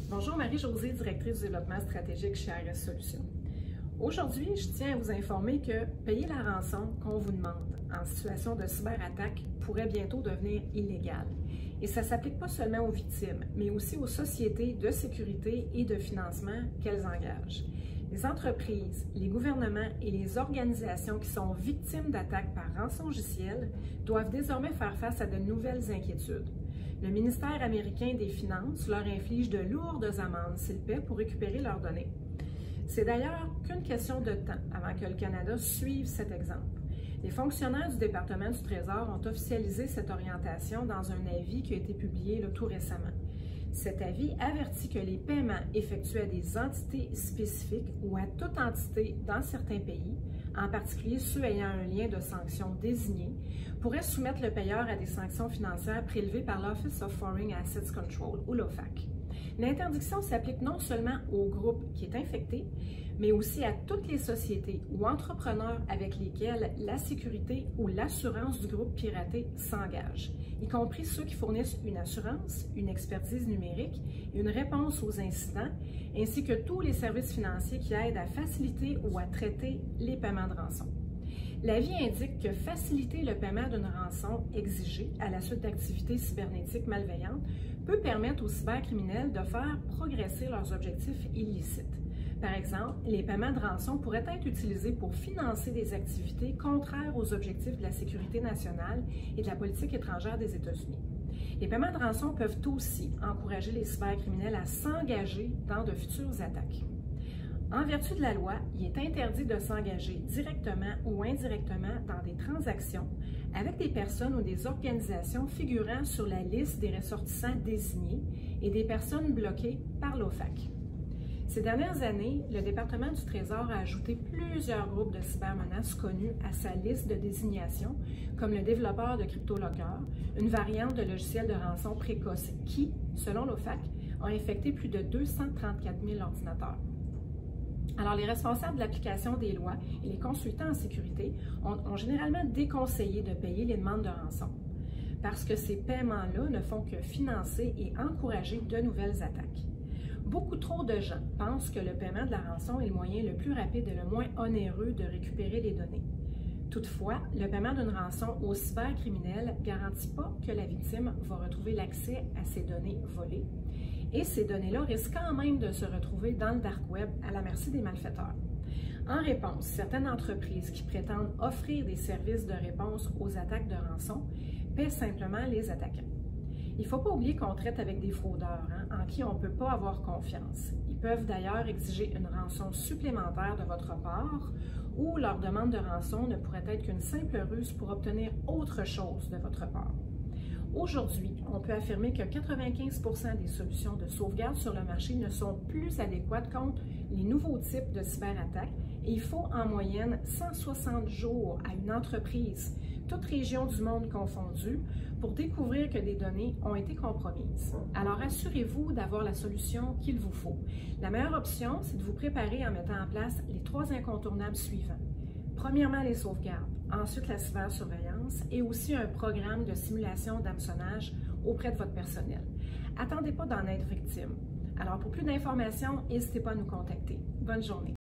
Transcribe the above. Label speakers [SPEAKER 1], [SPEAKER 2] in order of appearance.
[SPEAKER 1] Bonjour, Marie-Josée, directrice du développement stratégique chez ARS Solutions. Aujourd'hui, je tiens à vous informer que payer la rançon qu'on vous demande en situation de cyberattaque pourrait bientôt devenir illégal. Et ça ne s'applique pas seulement aux victimes, mais aussi aux sociétés de sécurité et de financement qu'elles engagent. Les entreprises, les gouvernements et les organisations qui sont victimes d'attaques par rançongiciel doivent désormais faire face à de nouvelles inquiétudes. Le ministère américain des Finances leur inflige de lourdes amendes s'ils paient pour récupérer leurs données. C'est d'ailleurs qu'une question de temps avant que le Canada suive cet exemple. Les fonctionnaires du département du Trésor ont officialisé cette orientation dans un avis qui a été publié tout récemment. Cet avis avertit que les paiements effectués à des entités spécifiques ou à toute entité dans certains pays, en particulier ceux ayant un lien de sanctions désigné, pourraient soumettre le payeur à des sanctions financières prélevées par l'Office of Foreign Assets Control, ou l'OFAC. L'interdiction s'applique non seulement au groupe qui est infecté, mais aussi à toutes les sociétés ou entrepreneurs avec lesquels la sécurité ou l'assurance du groupe piraté s'engage, y compris ceux qui fournissent une assurance, une expertise numérique, une réponse aux incidents, ainsi que tous les services financiers qui aident à faciliter ou à traiter les paiements de rançon. L'avis indique que faciliter le paiement d'une rançon exigée à la suite d'activités cybernétiques malveillantes peut permettre aux cybercriminels de faire progresser leurs objectifs illicites. Par exemple, les paiements de rançon pourraient être utilisés pour financer des activités contraires aux objectifs de la sécurité nationale et de la politique étrangère des États-Unis. Les paiements de rançon peuvent aussi encourager les cybercriminels à s'engager dans de futures attaques. En vertu de la loi, il est interdit de s'engager directement ou indirectement dans des transactions avec des personnes ou des organisations figurant sur la liste des ressortissants désignés et des personnes bloquées par l'OFAC. Ces dernières années, le département du Trésor a ajouté plusieurs groupes de cybermenaces connus à sa liste de désignation, comme le développeur de CryptoLocker, une variante de logiciel de rançon précoce qui, selon l'OFAC, a infecté plus de 234 000 ordinateurs. Alors, les responsables de l'application des lois et les consultants en sécurité ont généralement déconseillé de payer les demandes de rançon, parce que ces paiements-là ne font que financer et encourager de nouvelles attaques. Beaucoup trop de gens pensent que le paiement de la rançon est le moyen le plus rapide et le moins onéreux de récupérer les données. Toutefois, le paiement d'une rançon au cybercriminel ne garantit pas que la victime va retrouver l'accès à ces données volées. Et ces données-là risquent quand même de se retrouver dans le dark web à la merci des malfaiteurs. En réponse, certaines entreprises qui prétendent offrir des services de réponse aux attaques de rançon paient simplement les attaquants. Il ne faut pas oublier qu'on traite avec des fraudeurs en qui on ne peut pas avoir confiance. Ils peuvent d'ailleurs exiger une rançon supplémentaire de votre part ou leur demande de rançon ne pourrait être qu'une simple ruse pour obtenir autre chose de votre part. Aujourd'hui, on peut affirmer que 95% des solutions de sauvegarde sur le marché ne sont plus adéquates contre les nouveaux types de cyberattaques et il faut en moyenne 160 jours à une entreprise, toute région du monde confondue, pour découvrir que des données ont été compromises. Alors assurez-vous d'avoir la solution qu'il vous faut. La meilleure option, c'est de vous préparer en mettant en place les 3 incontournables suivants. Premièrement, les sauvegardes, ensuite la cybersurveillance et aussi un programme de simulation d'hameçonnage auprès de votre personnel. Attendez pas d'en être victime. Alors, pour plus d'informations, n'hésitez pas à nous contacter. Bonne journée.